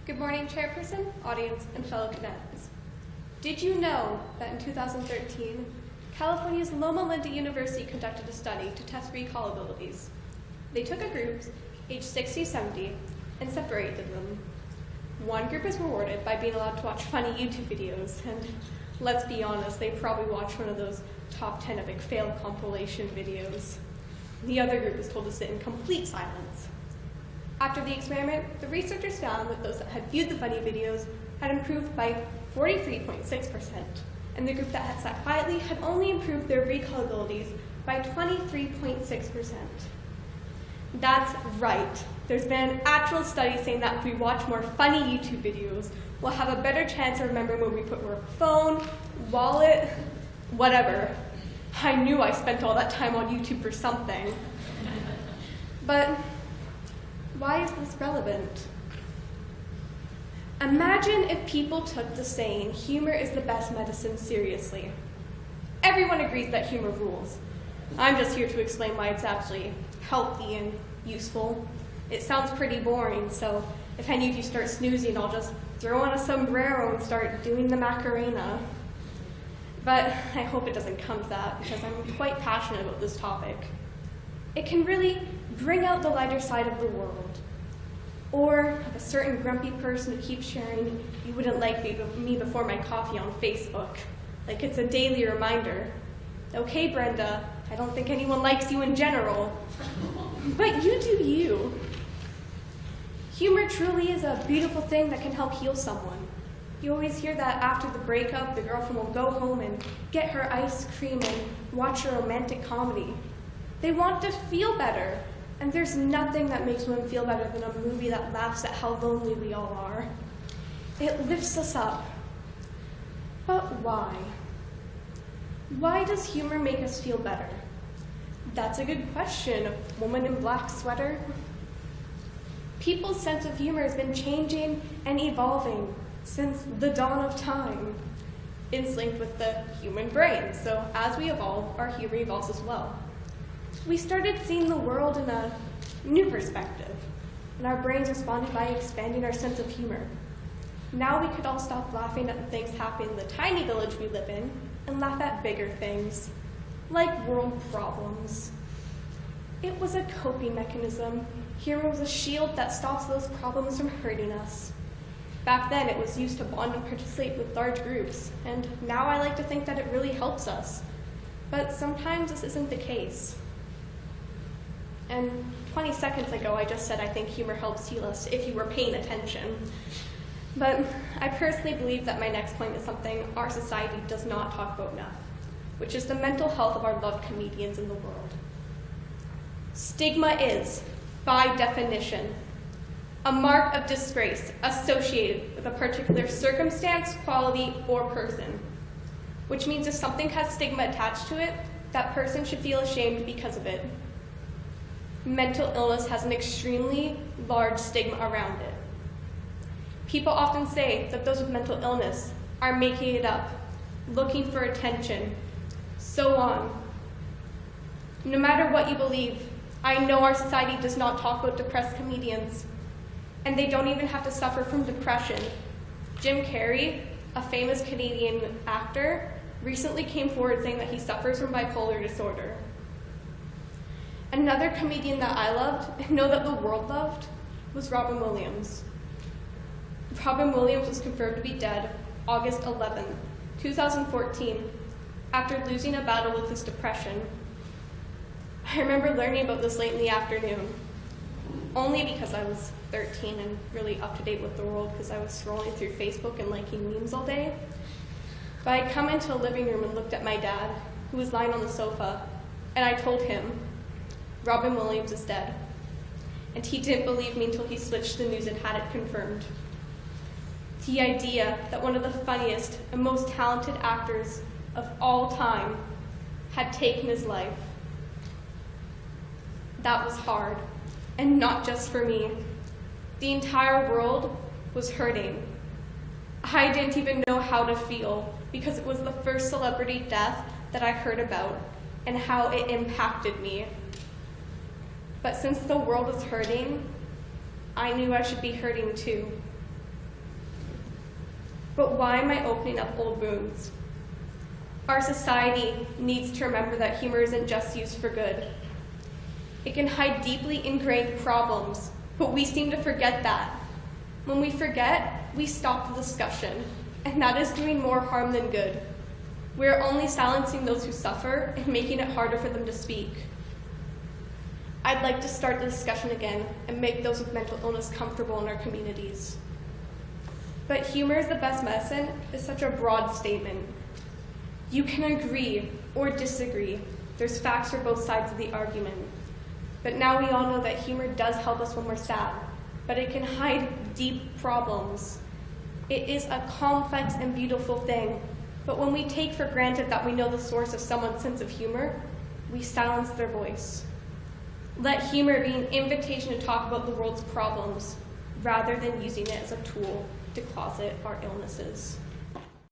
Good morning, Chairperson, audience, and fellow cadets. Did you know that in 2013, California's Loma Linda University conducted a study to test recall abilities? They took a group, aged 60-70, and separated them. One group is rewarded by being allowed to watch funny YouTube videos, and let's be honest, they probably watched one of those top 10 epic fail compilation videos. The other group is told to sit in complete silence. After the experiment, the researchers found that those that had viewed the funny videos had improved by 43.6%, and the group that had sat quietly had only improved their recall abilities by 23.6%. That's right. There's been an actual study saying that if we watch more funny YouTube videos, we'll have a better chance of remembering where we put our phone, wallet, whatever. I knew I spent all that time on YouTube for something. But why is this relevant? Imagine if people took the saying, humor is the best medicine, seriously. Everyone agrees that humor rules. I'm just here to explain why it's actually healthy and useful. It sounds pretty boring, so if any of you start snoozing, I'll just throw on a sombrero and start doing the Macarena. But I hope it doesn't come to that, because I'm quite passionate about this topic. It can really bring out the lighter side of the world. Or of a certain grumpy person who keeps sharing, "You wouldn't like me before my coffee" on Facebook. Like it's a daily reminder. Okay, Brenda, I don't think anyone likes you in general, but you do you. Humor truly is a beautiful thing that can help heal someone. You always hear that after the breakup, the girlfriend will go home and get her ice cream and watch a romantic comedy. They want to feel better, and there's nothing that makes women feel better than a movie that laughs at how lonely we all are. It lifts us up. But why? Why does humor make us feel better? That's a good question, woman in black sweater. People's sense of humor has been changing and evolving since the dawn of time. It's linked with the human brain, so as we evolve, our humor evolves as well. We started seeing the world in a new perspective, and our brains responded by expanding our sense of humor. Now we could all stop laughing at the things happening in the tiny village we live in and laugh at bigger things, like world problems. It was a coping mechanism. Humor was a shield that stops those problems from hurting us. Back then, it was used to bond and participate with large groups, and now I like to think that it really helps us. But sometimes this isn't the case. And 20 seconds ago, I just said I think humor helps heal us, if you were paying attention. But I personally believe that my next point is something our society does not talk about enough, which is the mental health of our loved comedians in the world. Stigma is, by definition, a mark of disgrace associated with a particular circumstance, quality, or person, which means if something has stigma attached to it, that person should feel ashamed because of it. Mental illness has an extremely large stigma around it. People often say that those with mental illness are making it up, looking for attention, so on. No matter what you believe, I know our society does not talk about depressed comedians, and they don't even have to suffer from depression. Jim Carrey, a famous Canadian actor, recently came forward saying that he suffers from bipolar disorder. Another comedian that I loved, and know that the world loved, was Robin Williams. Robin Williams was confirmed to be dead August 11, 2014, after losing a battle with his depression. I remember learning about this late in the afternoon, only because I was 13 and really up to date with the world because I was scrolling through Facebook and liking memes all day. But I come into the living room and looked at my dad, who was lying on the sofa, and I told him, Robin Williams is dead. And he didn't believe me until he switched the news and had it confirmed. The idea that one of the funniest and most talented actors of all time had taken his life. That was hard, and not just for me. The entire world was hurting. I didn't even know how to feel because it was the first celebrity death that I heard about and how it impacted me. But since the world was hurting, I knew I should be hurting too. But why am I opening up old wounds? Our society needs to remember that humor isn't just used for good. It can hide deeply ingrained problems, but we seem to forget that. When we forget, we stop the discussion, and that is doing more harm than good. We are only silencing those who suffer and making it harder for them to speak. I'd like to start the discussion again and make those with mental illness comfortable in our communities. But humor is the best medicine is such a broad statement. You can agree or disagree. There's facts for both sides of the argument. But now we all know that humor does help us when we're sad, but it can hide deep problems. It is a complex and beautiful thing, but when we take for granted that we know the source of someone's sense of humor, we silence their voice. Let humor be an invitation to talk about the world's problems, rather than using it as a tool to closet our illnesses.